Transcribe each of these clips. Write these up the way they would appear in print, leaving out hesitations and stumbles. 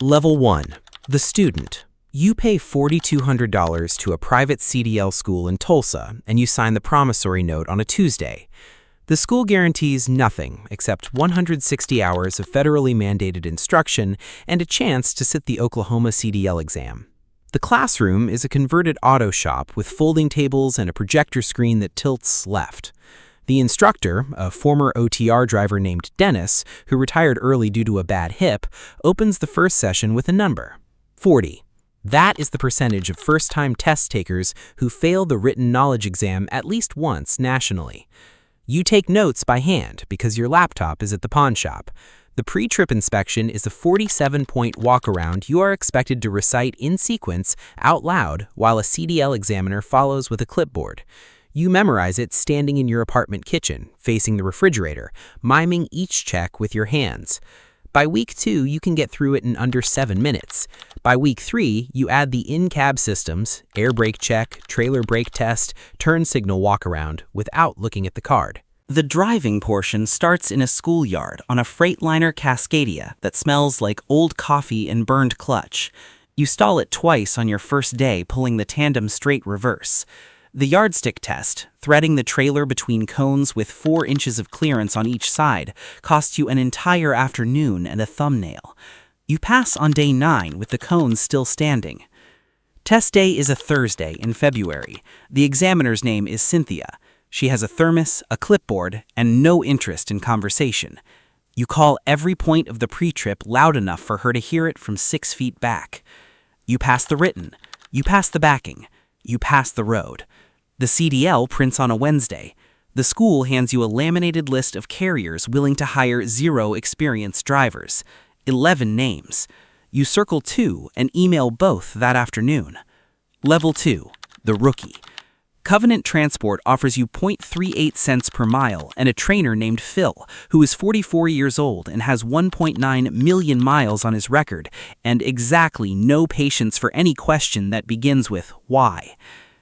Level 1. The student. You pay $4,200 to a private CDL school in Tulsa, and you sign the promissory note on a Tuesday. The school guarantees nothing except 160 hours of federally mandated instruction and a chance to sit the Oklahoma CDL exam. The classroom is a converted auto shop with folding tables and a projector screen that tilts left. The instructor, a former OTR driver named Dennis, who retired early due to a bad hip, opens the first session with a number, 40. That is the percentage of first-time test takers who fail the written knowledge exam at least once nationally. You take notes by hand because your laptop is at the pawn shop. The pre-trip inspection is a 47-point walk-around you are expected to recite in sequence out loud while a CDL examiner follows with a clipboard. You memorize it standing in your apartment kitchen, facing the refrigerator, miming each check with your hands. By week 2, you can get through it in under 7 minutes. By week 3, you add the in-cab systems, air brake check, trailer brake test, turn signal walk-around without looking at the card. The driving portion starts in a schoolyard on a Freightliner Cascadia that smells like old coffee and burned clutch. You stall it twice on your first day, pulling the tandem straight reverse. The yardstick test, threading the trailer between cones with 4 inches of clearance on each side, costs you an entire afternoon and a thumbnail. You pass on day 9 with the cones still standing. Test day is a Thursday in February. The examiner's name is Cynthia. She has a thermos, a clipboard, and no interest in conversation. You call every point of the pre-trip loud enough for her to hear it from 6 feet back. You pass the written. You pass the backing. You pass the road. The CDL prints on a Wednesday. The school hands you a laminated list of carriers willing to hire 0 experienced drivers. 11 names. You circle 2 and email both that afternoon. Level 2. The rookie. Covenant Transport offers you 0.38 cents per mile and a trainer named Phil, who is 44 years old and has 1.9 million miles on his record, and exactly no patience for any question that begins with why.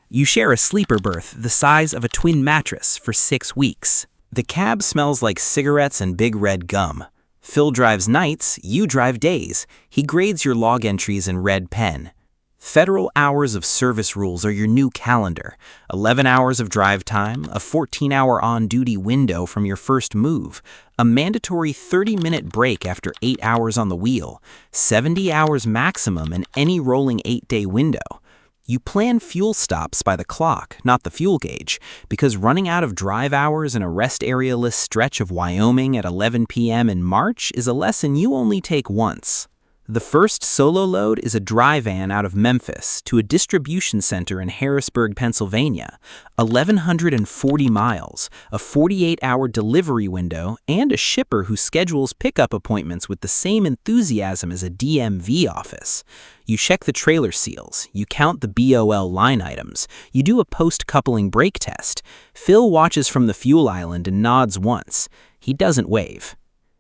You share a sleeper berth the size of a twin mattress for 6 weeks. The cab smells like cigarettes and Big Red gum. Phil drives nights, you drive days. He grades your log entries in red pen. Federal hours of service rules are your new calendar. 11 hours of drive time, a 14-hour on-duty window from your first move, a mandatory 30-minute break after 8 hours on the wheel, 70 hours maximum in any rolling 8-day window. You plan fuel stops by the clock, not the fuel gauge, because running out of drive hours in a rest area-less stretch of Wyoming at 11 p.m. in March is a lesson you only take once. The first solo load is a dry van out of Memphis to a distribution center in Harrisburg, Pennsylvania, 1,140 miles, a 48-hour delivery window, and a shipper who schedules pickup appointments with the same enthusiasm as a DMV office. You check the trailer seals, you count the BOL line items, you do a post-coupling brake test. Phil watches from the fuel island and nods once. He doesn't wave.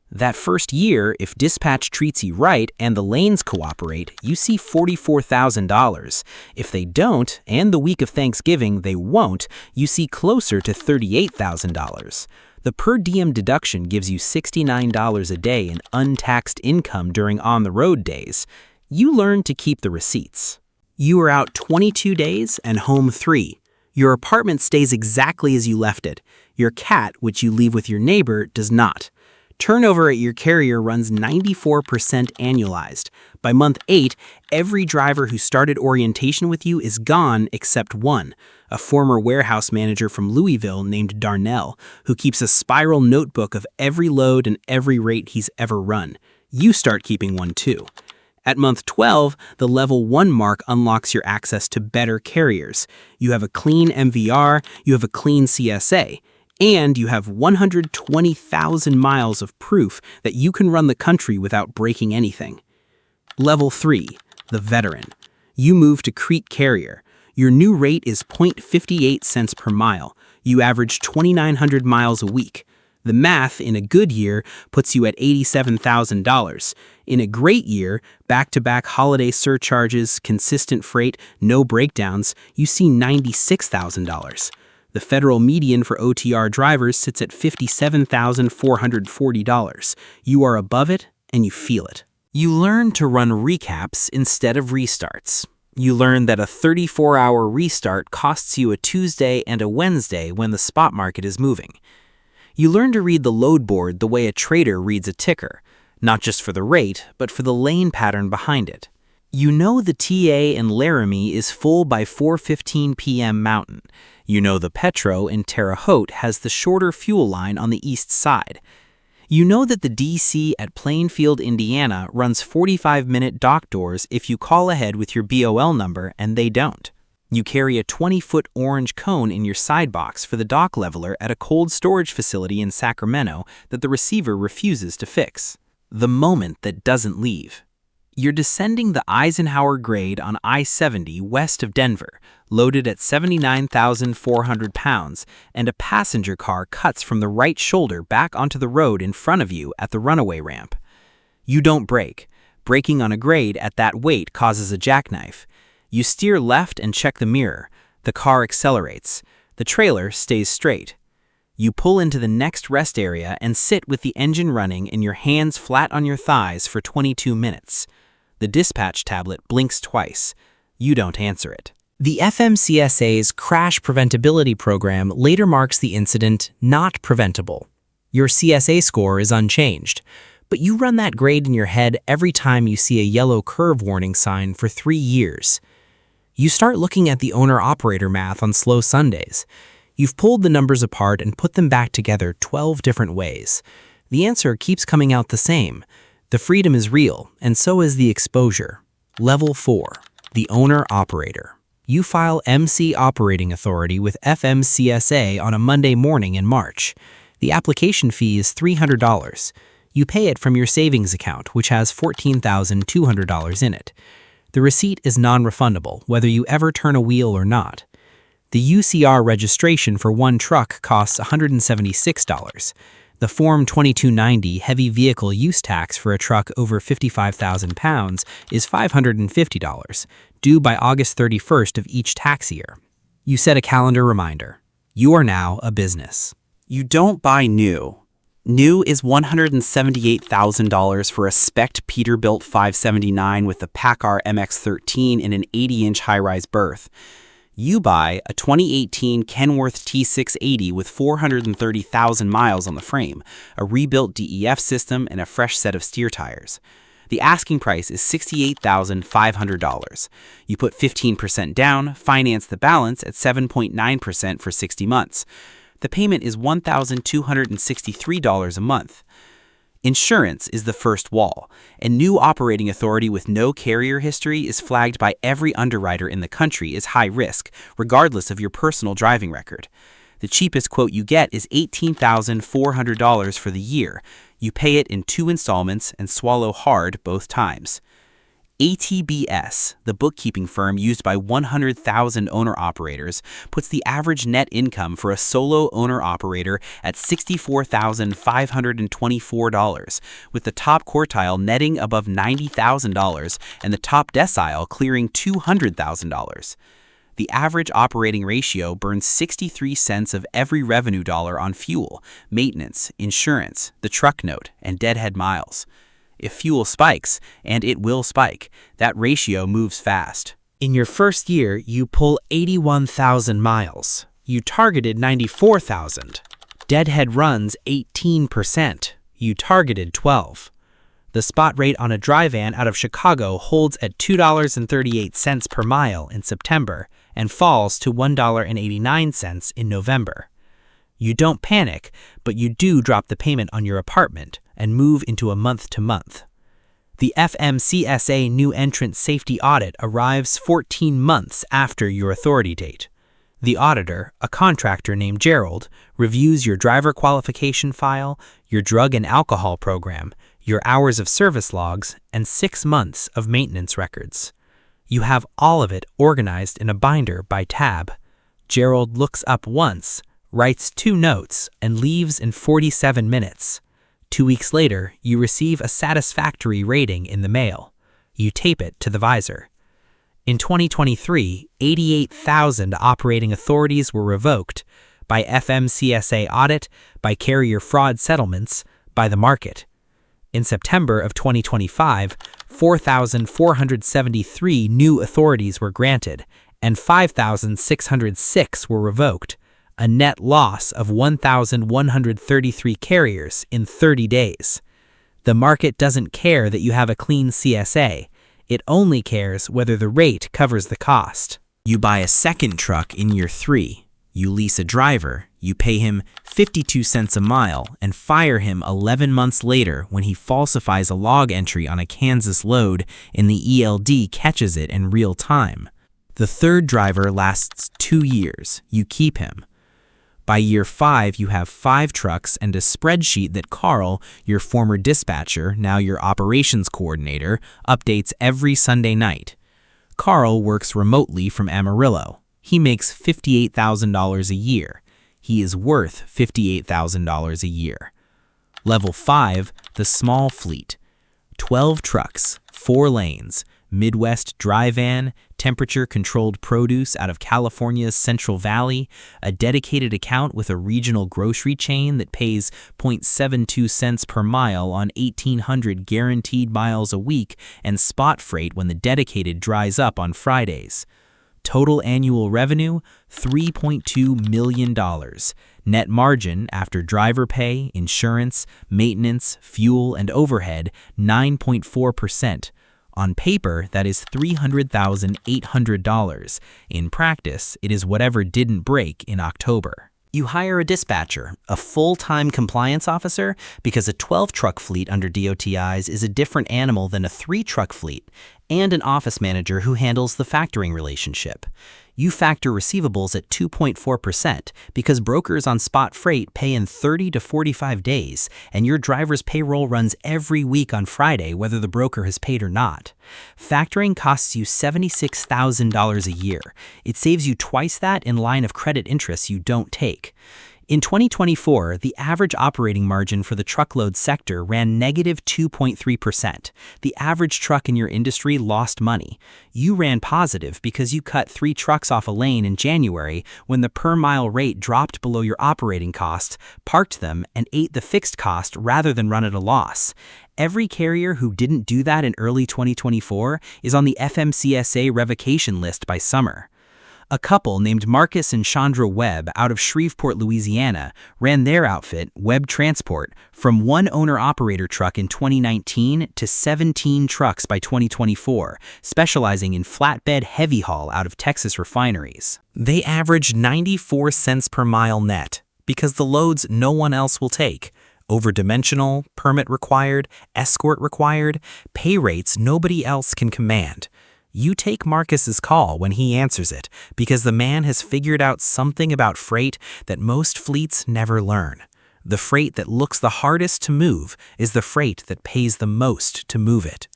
That first year, if dispatch treats you right and the lanes cooperate, you see $44,000. If they don't, and the week of Thanksgiving they won't, you see closer to $38,000. The per diem deduction gives you $69 a day in untaxed income during on-the-road days. You learn to keep the receipts. You are out 22 days and home 3. Your apartment stays exactly as you left it. Your cat, which you leave with your neighbor, does not. Turnover at your carrier runs 94% annualized. By month 8, every driver who started orientation with you is gone except one, a former warehouse manager from Louisville named Darnell, who keeps a spiral notebook of every load and every rate he's ever run. You start keeping one too. At month 12, the level 1 mark unlocks your access to better carriers. You have a clean MVR, you have a clean CSA. And you have 120,000 miles of proof that you can run the country without breaking anything. Level 3, the veteran. You move to Crete Carrier. Your new rate is 0.58 cents per mile. You average 2,900 miles a week. The math, in a good year, puts you at $87,000. In a great year, back-to-back holiday surcharges, consistent freight, no breakdowns, you see $96,000. The federal median for OTR drivers sits at $57,440. You are above it, and you feel it. You learn to run recaps instead of restarts. You learn that a 34-hour restart costs you a Tuesday and a Wednesday when the spot market is moving. You learn to read the load board the way a trader reads a ticker, not just for the rate, but for the lane pattern behind it. You know the TA in Laramie is full by 4:15 p.m. Mountain. You know the Petro in Terre Haute has the shorter fuel line on the east side. You know that the DC at Plainfield, Indiana runs 45-minute dock doors if you call ahead with your BOL number and they don't. You carry a 20-foot orange cone in your side box for the dock leveler at a cold storage facility in Sacramento that the receiver refuses to fix. The moment that doesn't leave. You're descending the Eisenhower grade on I-70 west of Denver, loaded at 79,400 pounds, and a passenger car cuts from the right shoulder back onto the road in front of you at the runaway ramp. You don't brake. Braking on a grade at that weight causes a jackknife. You steer left and check the mirror. The car accelerates. The trailer stays straight. You pull into the next rest area and sit with the engine running and your hands flat on your thighs for 22 minutes. The dispatch tablet blinks twice. You don't answer it. The FMCSA's Crash Preventability Program later marks the incident not preventable. Your CSA score is unchanged, but you run that grade in your head every time you see a yellow curve warning sign for 3 years. You start looking at the owner-operator math on slow Sundays. You've pulled the numbers apart and put them back together 12 different ways. The answer keeps coming out the same. The freedom is real, and so is the exposure. Level 4, the owner-operator. You file MC Operating Authority with FMCSA on a Monday morning in March. The application fee is $300. You pay it from your savings account, which has $14,200 in it. The receipt is non-refundable, whether you ever turn a wheel or not. The UCR registration for one truck costs $176. The Form 2290 heavy vehicle use tax for a truck over 55,000 pounds is $550, due by August 31st of each tax year. You set a calendar reminder. You are now a business. You don't buy new. New is $178,000 for a spec'd Peterbilt 579 with the PACCAR MX-13 in an 80-inch high-rise berth. You buy a 2018 Kenworth T680 with 430,000 miles on the frame, a rebuilt DEF system, and a fresh set of steer tires. The asking price is $68,500. You put 15% down, finance the balance at 7.9% for 60 months. The payment is $1,263 a month. Insurance is the first wall, and new operating authority with no carrier history is flagged by every underwriter in the country as high risk, regardless of your personal driving record. The cheapest quote you get is $18,400 for the year. You pay it in 2 installments and swallow hard both times. ATBS, the bookkeeping firm used by 100,000 owner-operators, puts the average net income for a solo owner-operator at $64,524, with the top quartile netting above $90,000 and the top decile clearing $200,000. The average operating ratio burns 63 cents of every revenue dollar on fuel, maintenance, insurance, the truck note, and deadhead miles. If fuel spikes, and it will spike, that ratio moves fast. In your first year, you pull 81,000 miles. You targeted 94,000. Deadhead runs 18%. You targeted 12. The spot rate on a dry van out of Chicago holds at $2.38 per mile in September and falls to $1.89 in November. You don't panic, but you do drop the payment on your apartment and move into a month-to-month. The FMCSA new entrant safety audit arrives 14 months after your authority date. The auditor, a contractor named Gerald, reviews your driver qualification file, your drug and alcohol program, your hours of service logs, and 6 months of maintenance records. You have all of it organized in a binder by tab. Gerald looks up once, writes 2 notes, and leaves in 47 minutes. 2 weeks later, you receive a satisfactory rating in the mail. You tape it to the visor. In 2023, 88,000 operating authorities were revoked by FMCSA audit, by carrier fraud settlements, by the market. In September of 2025, 4,473 new authorities were granted, and 5,606 were revoked, a net loss of 1,133 carriers in 30 days. The market doesn't care that you have a clean CSA. It only cares whether the rate covers the cost. You buy a second truck in year 3. You lease a driver, you pay him 52 cents a mile, and fire him 11 months later when he falsifies a log entry on a Kansas load and the ELD catches it in real time. The third driver lasts 2 years. You keep him. By year 5, you have 5 trucks and a spreadsheet that Carl, your former dispatcher, now your operations coordinator, updates every Sunday night. Carl works remotely from Amarillo. He makes $58,000 a year. He is worth $58,000 a year. Level 5, the small fleet. 12 trucks, 4 lanes, Midwest dry van, temperature-controlled produce out of California's Central Valley, a dedicated account with a regional grocery chain that pays 0.72 cents per mile on 1,800 guaranteed miles a week, and spot freight when the dedicated dries up on Fridays. Total annual revenue, $3.2 million. Net margin after driver pay, insurance, maintenance, fuel, and overhead, 9.4%. On paper, that is $300,800. In practice, it is whatever didn't break in October. You hire a dispatcher, a full-time compliance officer, because a 12-truck fleet under DOTI's is a different animal than a 3-truck fleet, and an office manager who handles the factoring relationship. You factor receivables at 2.4% because brokers on spot freight pay in 30 to 45 days, and your driver's payroll runs every week on Friday whether the broker has paid or not. Factoring costs you $76,000 a year. It saves you twice that in line of credit interest you don't take. In 2024, the average operating margin for the truckload sector ran negative 2.3%. The average truck in your industry lost money. You ran positive because you cut 3 trucks off a lane in January when the per-mile rate dropped below your operating costs, parked them, and ate the fixed cost rather than run at a loss. Every carrier who didn't do that in early 2024 is on the FMCSA revocation list by summer. A couple named Marcus and Chandra Webb out of Shreveport, Louisiana, ran their outfit, Webb Transport, from one owner-operator truck in 2019 to 17 trucks by 2024, specializing in flatbed heavy haul out of Texas refineries. They averaged 94 cents per mile net because the loads no one else will take. Overdimensional, permit required, escort required, pay rates nobody else can command. You take Marcus's call when he answers it because the man has figured out something about freight that most fleets never learn. The freight that looks the hardest to move is the freight that pays the most to move it.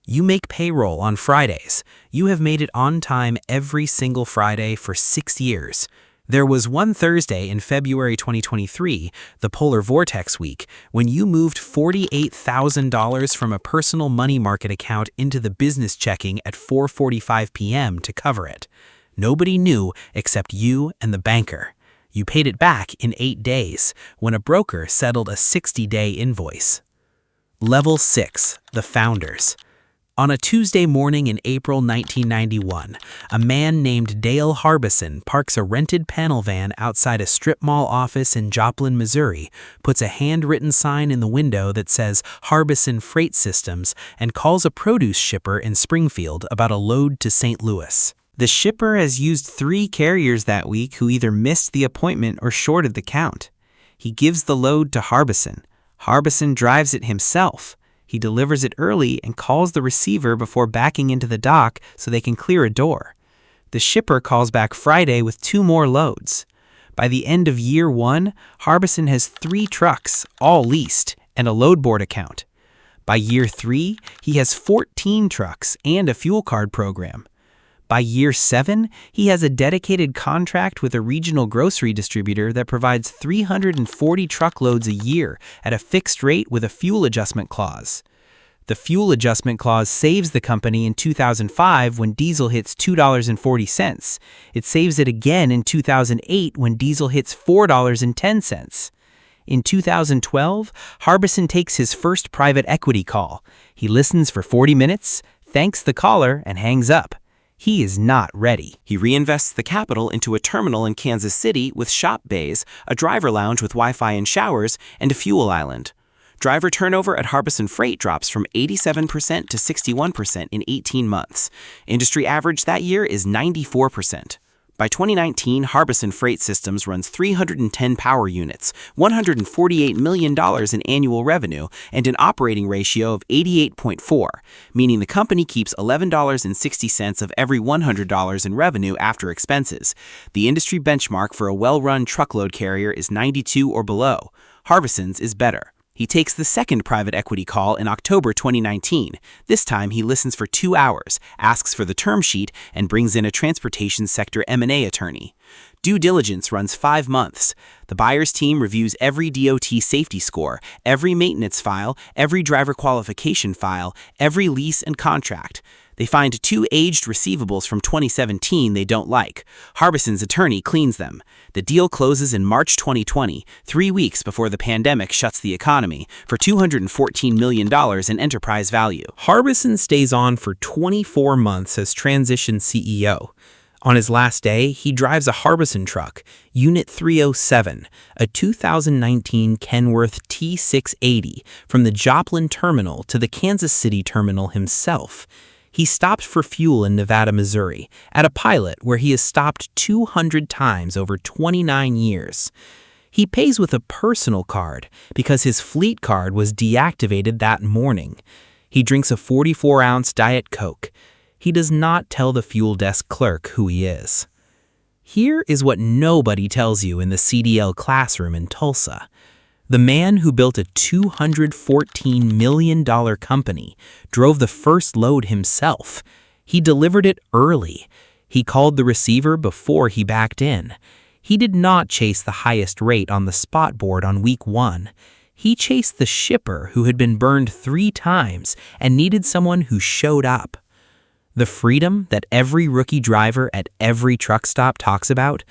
You make payroll on Fridays. You have made it on time every single Friday for 6 years. There was one Thursday in February 2023, the Polar Vortex week, when you moved $48,000 from a personal money market account into the business checking at 4:45 p.m. to cover it. Nobody knew except you and the banker. You paid it back in 8 days when a broker settled a 60-day invoice. Level 6, the founders. On a Tuesday morning in April 1991, a man named Dale Harbison parks a rented panel van outside a strip mall office in Joplin, Missouri, puts a handwritten sign in the window that says Harbison Freight Systems, and calls a produce shipper in Springfield about a load to St. Louis. The shipper has used 3 carriers that week who either missed the appointment or shorted the count. He gives the load to Harbison. Harbison drives it himself. He delivers it early and calls the receiver before backing into the dock so they can clear a door. The shipper calls back Friday with 2 more loads. By the end of year 1, Harbison has 3 trucks, all leased, and a load board account. By year 3, he has 14 trucks and a fuel card program. By year 7, he has a dedicated contract with a regional grocery distributor that provides 340 truckloads a year at a fixed rate with a fuel adjustment clause. The fuel adjustment clause saves the company in 2005 when diesel hits $2.40. It saves it again in 2008 when diesel hits $4.10. In 2012, Harbison takes his first private equity call. He listens for 40 minutes, thanks the caller, and hangs up. He is not ready. He reinvests the capital into a terminal in Kansas City with shop bays, a driver lounge with Wi-Fi and showers, and a fuel island. Driver turnover at Harbison Freight drops from 87% to 61% in 18 months. Industry average that year is 94%. By 2019, Harbison Freight Systems runs 310 power units, $148 million in annual revenue, and an operating ratio of 88.4, meaning the company keeps $11.60 of every $100 in revenue after expenses. The industry benchmark for a well-run truckload carrier is 92 or below. Harbison's is better. He takes the second private equity call in October 2019. This time, he listens for 2 hours, asks for the term sheet, and brings in a transportation sector M&A attorney. Due diligence runs 5 months. The buyer's team reviews every DOT safety score, every maintenance file, every driver qualification file, every lease and contract. They find 2 aged receivables from 2017 they don't like. Harbison's attorney cleans them. The deal closes in March 2020, 3 weeks before the pandemic shuts the economy, for $214 million in enterprise value. Harbison stays on for 24 months as transition CEO. On his last day, he drives a Harbison truck, Unit 307, a 2019 Kenworth T680, from the Joplin terminal to the Kansas City terminal himself. He stopped for fuel in Nevada, Missouri, at a pilot where he has stopped 200 times over 29 years. He pays with a personal card because his fleet card was deactivated that morning. He drinks a 44-ounce Diet Coke. He does not tell the fuel desk clerk who he is. Here is what nobody tells you in the CDL classroom in Tulsa. The man who built a $214 million company drove the first load himself. He delivered it early. He called the receiver before he backed in. He did not chase the highest rate on the spot board on week 1. He chased the shipper who had been burned 3 times and needed someone who showed up. The freedom that every rookie driver at every truck stop talks about,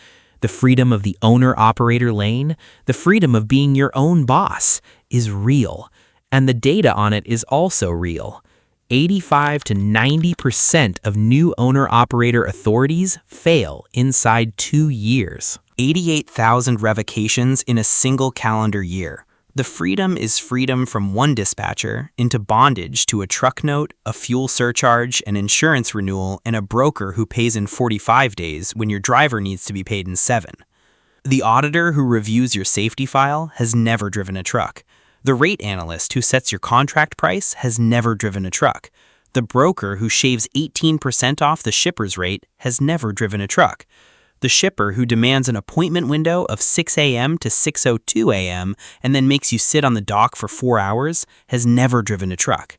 the freedom of the owner-operator lane, the freedom of being your own boss, is real, and the data on it is also real. 85 to 90% of new owner-operator authorities fail inside 2 years. 88,000 revocations in a single calendar year. The freedom is freedom from one dispatcher into bondage to a truck note, a fuel surcharge, an insurance renewal, and a broker who pays in 45 days when your driver needs to be paid in 7. The auditor who reviews your safety file has never driven a truck. The rate analyst who sets your contract price has never driven a truck. The broker who shaves 18% off the shipper's rate has never driven a truck. The shipper who demands an appointment window of 6 a.m. to 6:02 a.m. and then makes you sit on the dock for 4 hours has never driven a truck.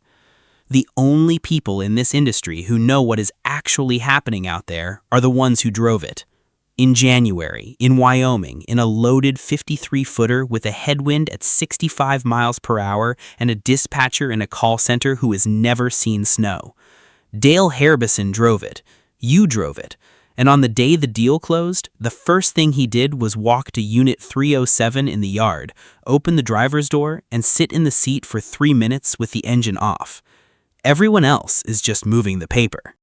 The only people in this industry who know what is actually happening out there are the ones who drove it. In January, in Wyoming, in a loaded 53-footer with a headwind at 65 miles per hour and a dispatcher in a call center who has never seen snow. Dale Harbison drove it. You drove it. And on the day the deal closed, the first thing he did was walk to Unit 307 in the yard, open the driver's door, and sit in the seat for 3 minutes with the engine off. Everyone else is just moving the paper.